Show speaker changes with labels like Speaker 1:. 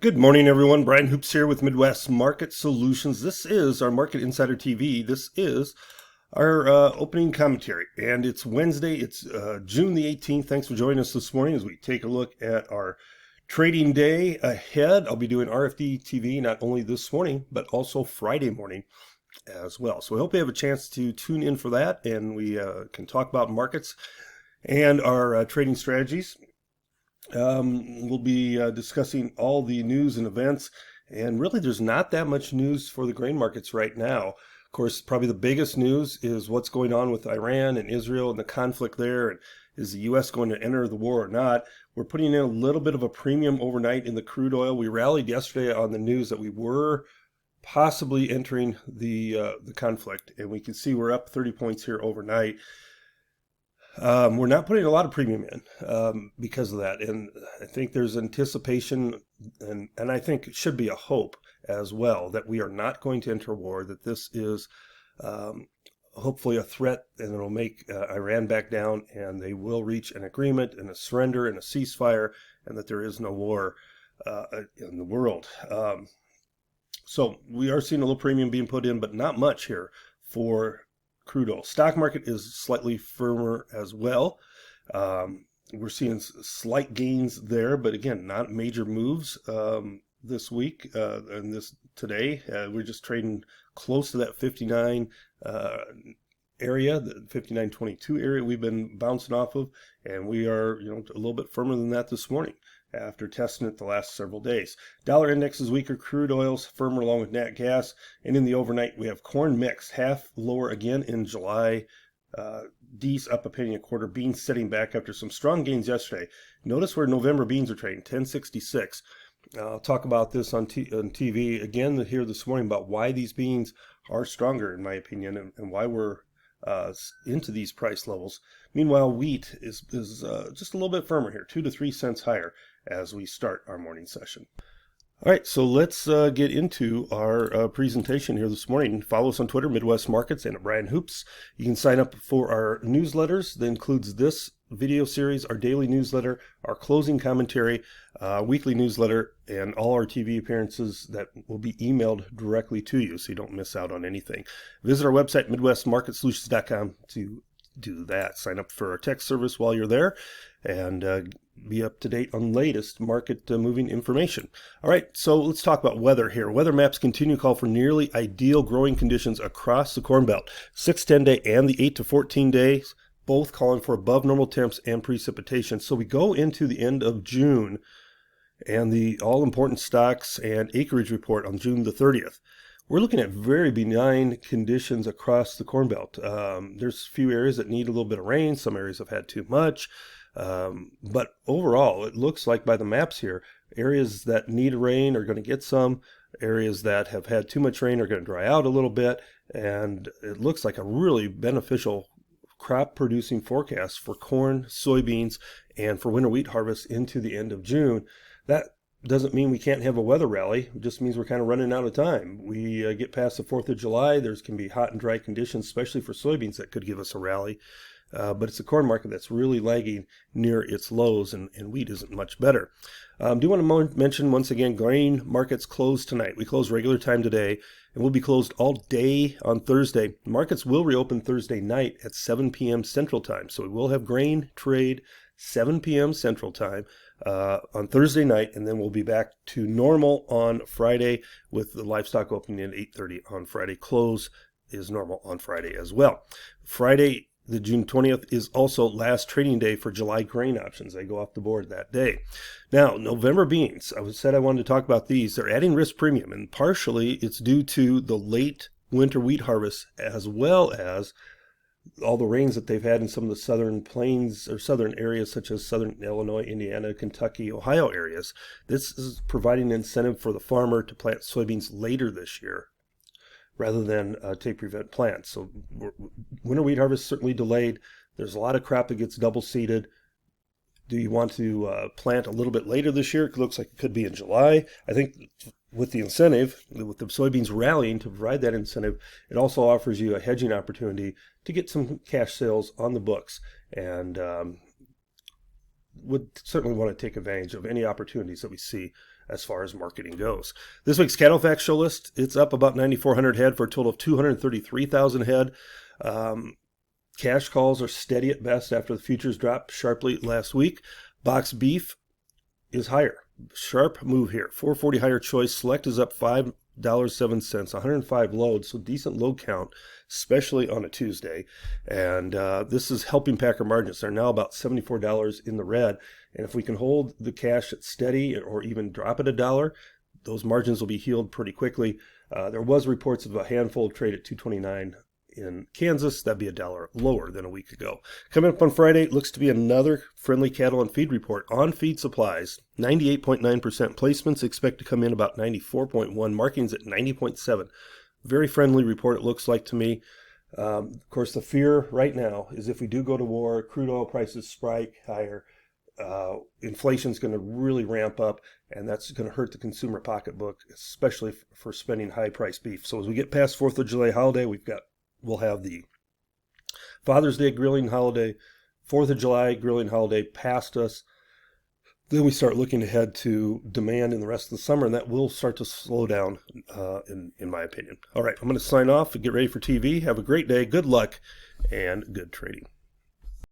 Speaker 1: Good morning, everyone. Brian Hoops here with Midwest Market Solutions. This is our Market Insider TV. This is our opening commentary, and it's Wednesday. It's June the 18th. Thanks for joining us this morning as we take a look at our trading day ahead. I'll be doing RFD TV not only this morning, but also Friday morning as well. So I hope you have a chance to tune in for that, and we can talk about markets and our trading strategies. We'll be discussing all the news and events, and really there's not that much news for the grain markets right now. Of course, probably the biggest news is what's going on with Iran and Israel and the conflict there, and is the U.S. going to enter the war or not? We're putting in a little bit of a premium overnight in the crude oil. We rallied yesterday on the news that we were possibly entering the conflict, and we can see we're up 30 points here overnight. We're not putting a lot of premium in because of that, and I think there's anticipation, and I think it should be a hope as well that we are not going to enter war, that this is hopefully a threat, and it'll make Iran back down, and they will reach an agreement and a surrender and a ceasefire, and that there is no war in the world. So we are seeing a little premium being put in, but not much here for crude oil. Stock market is slightly firmer as well. We're seeing slight gains there, but again, not major moves this week and this today. We're just trading close to that 59 area, the 59.22 area we've been bouncing off of, and we are a little bit firmer than that this morning after testing it the last several days. Dollar index is weaker, crude oil's firmer along with nat gas, and in the overnight we have corn mixed, half lower again in July. D's up a penny a quarter, beans sitting back after some strong gains yesterday. Notice where November beans are trading, 1066. I'll talk about this on TV again here this morning about why these beans are stronger in my opinion, and why we're into these price levels. Meanwhile, wheat is just a little bit firmer here, 2 to 3 cents higher as we start our morning session. All right, so let's get into our presentation here this morning. Follow us on Twitter, Midwest Markets, and at Brian Hoops. You can sign up for our newsletters. That includes this video series, our daily newsletter, our closing commentary, weekly newsletter, and all our TV appearances that will be emailed directly to you so you don't miss out on anything. Visit our website, MidwestMarketSolutions.com, to do that. Sign up for our text service while you're there, and be up to date on latest market moving information. All right, so let's talk about weather here. Weather maps continue to call for nearly ideal growing conditions across the Corn Belt. 6-10 day and the 8 to 14 days, both calling for above normal temps and precipitation. So we go into the end of June and the all-important stocks and acreage report on June the 30th. We're looking at very benign conditions across the Corn Belt. There's a few areas that need a little bit of rain. Some areas have had too much. But overall, it looks like by the maps here, areas that need rain are going to get some. Areas that have had too much rain are going to dry out a little bit. And it looks like a really beneficial crop producing forecast for corn, soybeans, and for winter wheat harvest into the end of June. That doesn't mean we can't have a weather rally. It just means we're kind of running out of time. We get past the 4th of July. There's can be hot and dry conditions, especially for soybeans, that could give us a rally. But it's the corn market that's really lagging near its lows, and wheat isn't much better. Do want to mention once again, grain markets closed tonight. We close regular time today, and we'll be closed all day on Thursday. Markets will reopen Thursday night at 7 p.m. Central Time. So we will have grain trade 7 p.m. Central Time on Thursday night, and then we'll be back to normal on Friday with the livestock opening at 8:30 on Friday. Close is normal on Friday as well. Friday, the June 20th, is also last trading day for July grain options. They go off the board that day. Now, November beans, I said I wanted to talk about these. They're adding risk premium, and partially it's due to the late winter wheat harvest, as well as all the rains that they've had in some of the southern plains or southern areas such as southern Illinois, Indiana, Kentucky, Ohio areas. This is providing an incentive for the farmer to plant soybeans later this year rather than take prevent plants. So winter wheat harvest certainly delayed. There's a lot of crop that gets double seeded. Do you want to plant a little bit later this year? It looks like it could be in July. I think with the incentive, with the soybeans rallying to provide that incentive, it also offers you a hedging opportunity to get some cash sales on the books and would certainly want to take advantage of any opportunities that we see as far as marketing goes. This week's cattle facts show list, it's up about 9,400 head for a total of 233,000 head. Cash calls are steady at best after the futures dropped sharply last week. Box beef is higher. Sharp move here. 440 higher choice. Select is up $5.07. 105 loads, so decent load count, especially on a Tuesday. And this is helping packer margins. They're now about $74 in the red. And if we can hold the cash steady or even drop it $1, those margins will be healed pretty quickly. There was reports of a handful trade at $2.29 in Kansas. That'd be $1 lower than a week ago. Coming up on Friday, looks to be another friendly cattle and feed report on feed supplies. 98.9% placements, expect to come in about 94.1, markings at 90.7. Very friendly report, it looks like to me. Of course, the fear right now is if we do go to war, crude oil prices spike higher, inflation's going to really ramp up, and that's going to hurt the consumer pocketbook, especially for spending high-priced beef. So as we get past 4th of July holiday, we'll have the Father's Day grilling holiday, 4th of July grilling holiday past us. Then we start looking ahead to demand in the rest of the summer, and that will start to slow down, in my opinion. All right, I'm going to sign off and get ready for TV. Have a great day, good luck, and good trading.